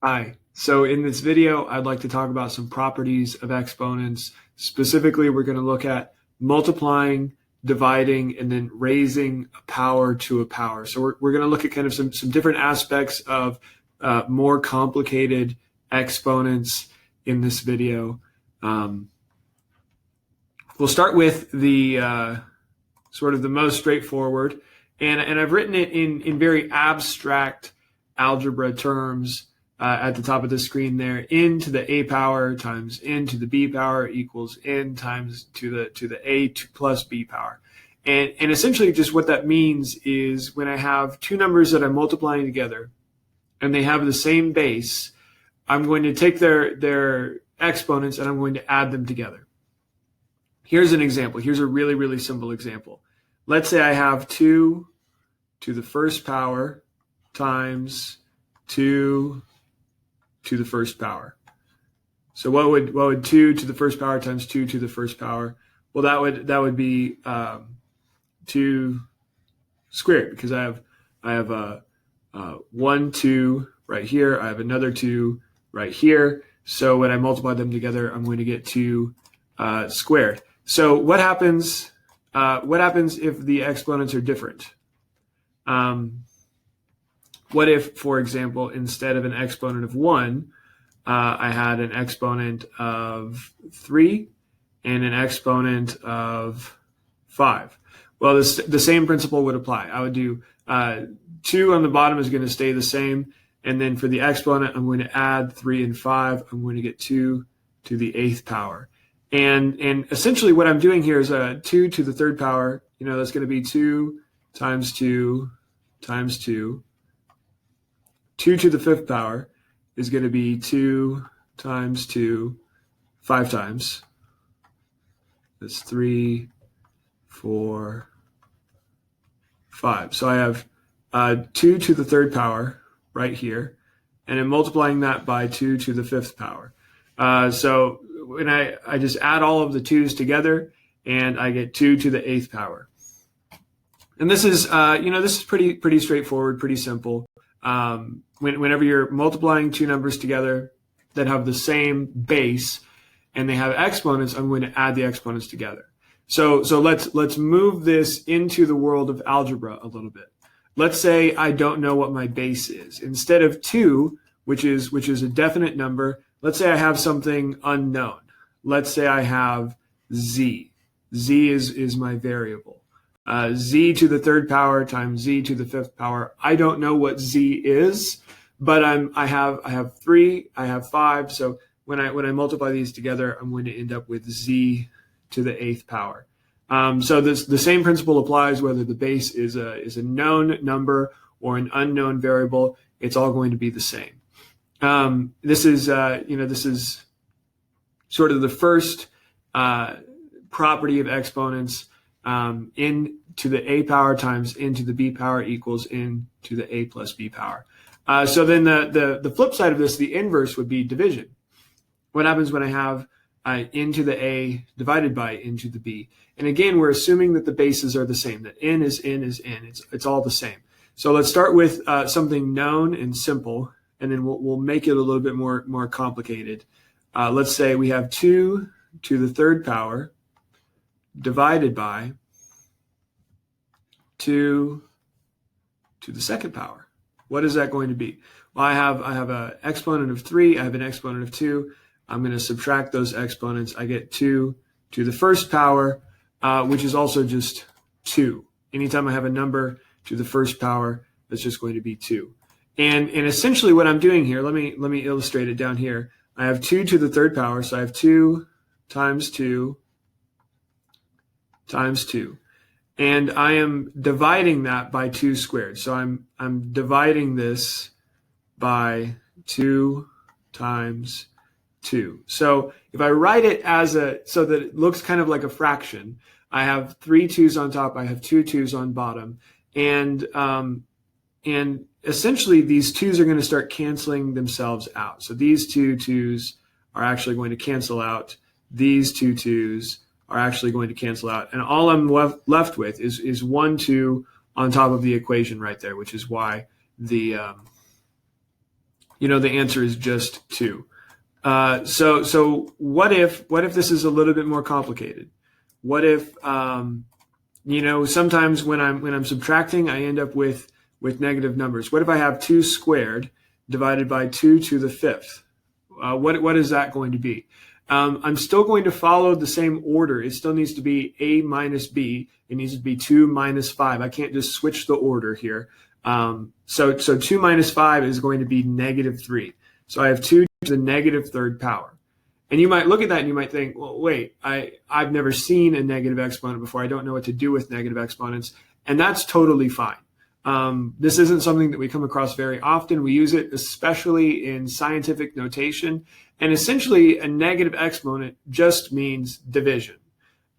Hi. So in this video, I'd like to talk about some properties of exponents. Specifically, we're going to look at multiplying, dividing, and then raising a power to a power. So we're going to look at kind of some different aspects of more complicated exponents in this video. We'll start with the sort of the most straightforward, and I've written it in very abstract algebra terms at the top of the screen there. N to the a power times n to the b power equals n times to the a plus b power. And essentially just what that means is when I have two numbers that I'm multiplying together and they have the same base, I'm going to take their exponents and I'm going to add them together. Here's an example. Here's a really, really simple example. Let's say I have 2 to the first power times 2 to the first power. So what would 2 to the first power times 2 to the first power? Well, that would be 2 squared, because I have a 1 2 right here. I have another 2 right here. So when I multiply them together, I'm going to get 2 squared. So what happens if the exponents are different? What if, for example, instead of an exponent of 1, I had an exponent of 3 and an exponent of 5? Well, the same principle would apply. I would do 2 on the bottom is going to stay the same. And then for the exponent, I'm going to add 3 and 5. I'm going to get 2 to the 8th power. And essentially what I'm doing here is 2 to the 3rd power. That's going to be 2 times 2 times 2. 2 to the 5th power is going to be 2 times 2, 5 times. That's 3, 4, 5. So I have 2 to the 3rd power right here, and I'm multiplying that by 2 to the 5th power. So when I just add all of the 2's together, and I get 2 to the 8th power. And this is this is pretty straightforward, pretty simple. Whenever you're multiplying two numbers together that have the same base and they have exponents, I'm going to add the exponents together. So let's move this into the world of algebra a little bit. Let's say I don't know what my base is. Instead of 2, which is a definite number, let's say I have something unknown. Let's say I have z. Z is my variable. Z to the 3rd power times z to the 5th power. I don't know what z is, but I have 3, I have 5. So when I multiply these together, I'm going to end up with z to the 8th power. So the same principle applies whether the base is a known number or an unknown variable. It's all going to be the same. This is sort of the first property of exponents. N to the a power times n to the b power equals n to the a plus b power. So then the flip side of this, the inverse, would be division. What happens when I have n to the a divided by n to the b? And again, we're assuming that the bases are the same, that n is n is n. It's all the same. So let's start with something known and simple, and then we'll make it a little bit more complicated. Let's say we have 2 to the 3rd power divided by 2 to the 2nd power. What is that going to be? Well, I have an exponent of 3. I have an exponent of 2. I'm going to subtract those exponents. I get 2 to the 1st power, which is also just 2. Anytime I have a number to the 1st power, that's just going to be 2. And essentially what I'm doing here, let me illustrate it down here. I have 2 to the 3rd power, so I have 2 times 2 times 2. And I am dividing that by 2 squared. So I'm dividing this by 2 times 2. So if I write it so that it looks kind of like a fraction, I have 3 2's on top, I have 2 2's on bottom, and essentially these 2's are going to start canceling themselves out. So these 2 2's are actually going to cancel out. These 2 2's are actually going to cancel out. And all I'm left with is 1 2 on top of the equation right there, which is why the the answer is just 2. So what if this is a little bit more complicated? What if sometimes when I'm subtracting, I end up with negative numbers. What if I have 2 squared divided by 2 to the 5th? What is that going to be? I'm still going to follow the same order. It still needs to be A minus B. It needs to be 2 minus 5. I can't just switch the order here. So 2 minus 5 is going to be negative 3. So I have 2 to the negative third power. And you might look at that and you might think, well, wait, I've never seen a negative exponent before. I don't know what to do with negative exponents. And that's totally fine. This isn't something that we come across very often. We use it especially in scientific notation. And essentially, a negative exponent just means division.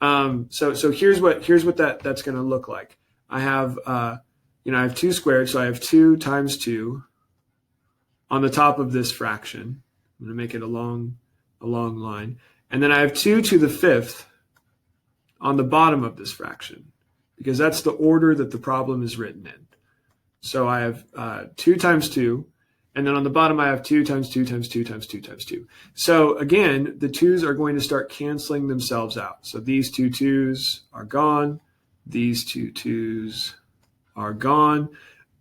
So here's what that's going to look like. I have I have 2 squared, so I have 2 times 2 on the top of this fraction. I'm going to make it a long line, and then I have 2 to the 5th on the bottom of this fraction, because that's the order that the problem is written in. So I have 2 times 2, and then on the bottom I have 2 times 2 times 2 times 2 times 2. So again, the 2's are going to start canceling themselves out. So these 2 2's are gone. These 2 2's are gone.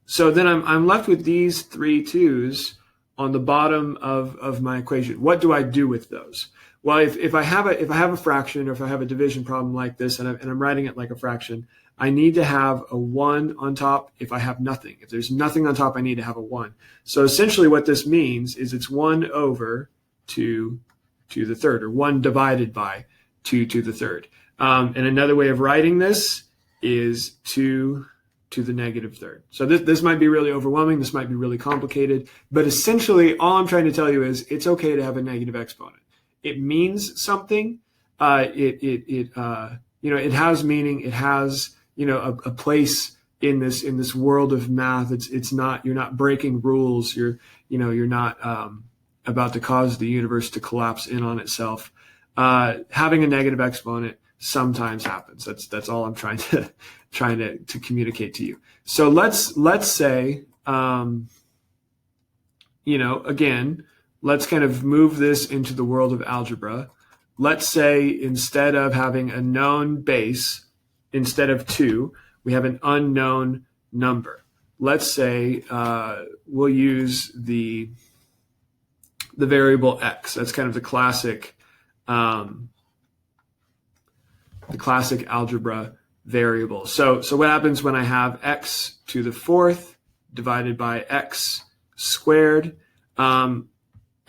So then I'm left with these 3 2's on the bottom of my equation. What do I do with those? Well, if I have a fraction, or if I have a division problem like this, and I'm writing it like a fraction, I need to have a 1 on top if I have nothing. If there's nothing on top, I need to have a 1. So essentially what this means is it's 1 over 2 to the third, or 1 divided by 2 to the third. And another way of writing this is 2 to the negative third. So this might be really overwhelming. This might be really complicated. But essentially, all I'm trying to tell you is it's okay to have a negative exponent. It means something. It has meaning. It has a place in this world of math. It's not, you're not breaking rules. You're not about to cause the universe to collapse in on itself. Having a negative exponent sometimes happens. That's all I'm trying to communicate to you. So let's say again, let's kind of move this into the world of algebra. Let's say instead of having a known base, instead of 2, we have an unknown number. Let's say we'll use the variable x. That's kind of the classic algebra variable. So what happens when I have x to the 4th divided by x squared?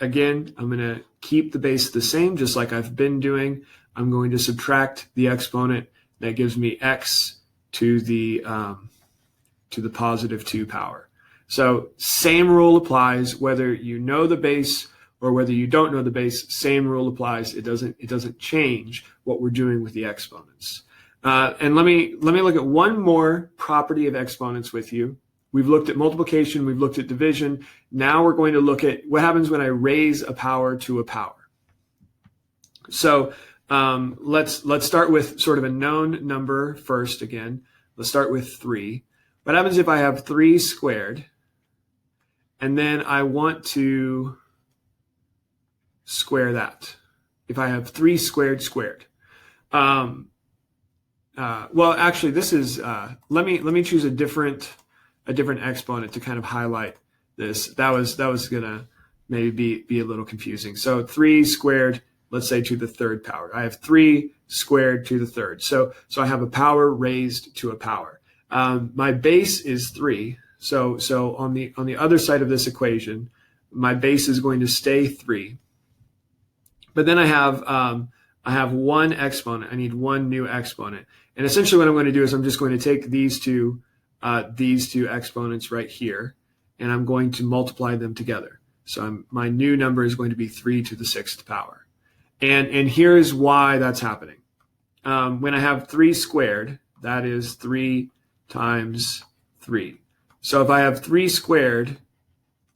Again, I'm going to keep the base the same, just like I've been doing. I'm going to subtract the exponent. That gives me x to the positive 2 power. So same rule applies whether you know the base or whether you don't know the base. Same rule applies. It doesn't change what we're doing with the exponents. And let me look at one more property of exponents with you. We've looked at multiplication. We've looked at division. Now we're going to look at what happens when I raise a power to a power. So let's start with sort of a known number first again. Let's start with 3. What happens if I have 3 squared, and then I want to square that? If I have 3 squared squared. Well, actually, this is, let me choose a different exponent to kind of highlight this. That was gonna maybe be a little confusing. So 3 squared, let's say to the 3rd power. I have 3 squared to the 3rd. So I have a power raised to a power. My base is 3. So on the other side of this equation, my base is going to stay 3. But then I have one exponent. I need one new exponent. And essentially what I'm going to do is I'm just going to take these two exponents right here, and I'm going to multiply them together. So my new number is going to be 3 to the 6th power. And here's why that's happening. When I have 3 squared, that is 3 times 3. So if I have 3 squared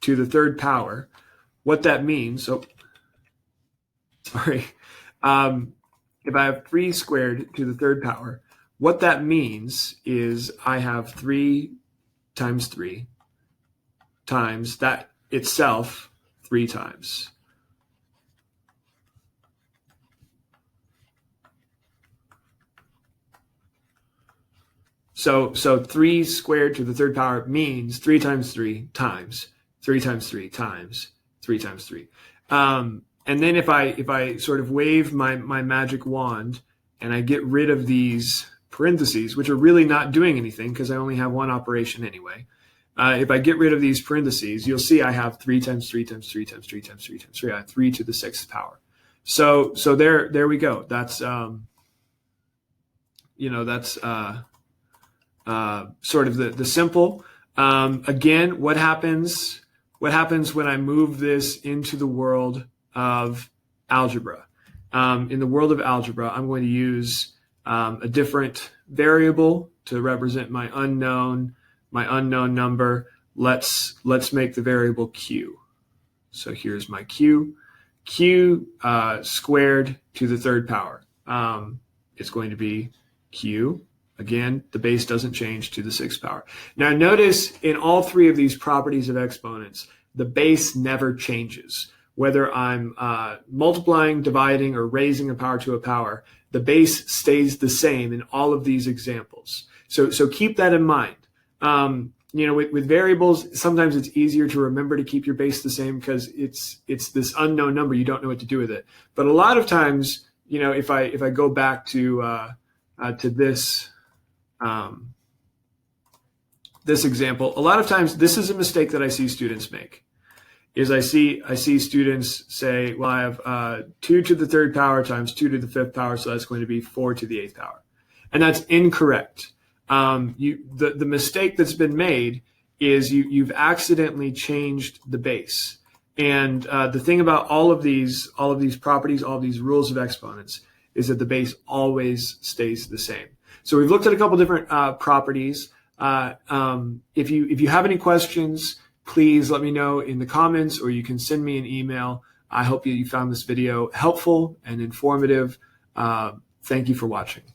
to the 3rd power, what that means, if I have 3 squared to the 3rd power, what that means is I have 3 times 3 times that itself 3 times. So 3 squared to the third power means 3 times 3 times 3 times 3 times 3 times 3. And then if I sort of wave my magic wand and I get rid of these parentheses, which are really not doing anything because I only have one operation anyway. If I get rid of these parentheses, you'll see I have 3 times 3 times 3 times 3 times 3 times 3. I have 3 to the 6th power. So there we go. That's that's sort of the simple. Again, what happens when I move this into the world of algebra? In the world of algebra, I'm going to use a different variable to represent my unknown number. Let's make the variable q. So here's my q. Q squared to the third power. It's going to be q. Again, the base doesn't change to the 6th power. Now notice in all 3 of these properties of exponents, the base never changes. Whether I'm multiplying, dividing, or raising a power to a power, the base stays the same in all of these examples. So keep that in mind. With variables, sometimes it's easier to remember to keep your base the same because it's this unknown number. You don't know what to do with it. But a lot of times, if I go back to this this example, a lot of times this is a mistake that I see students make. Is I see students say, well, I have 2 to the 3rd power times 2 to the 5th power, so that's going to be 4 to the 8th power, and that's incorrect. The mistake that's been made is you've accidentally changed the base. And the thing about all of these properties, all of these rules of exponents, is that the base always stays the same. So we've looked at a couple different properties. If you have any questions, please let me know in the comments, or you can send me an email. I hope you found this video helpful and informative. Thank you for watching.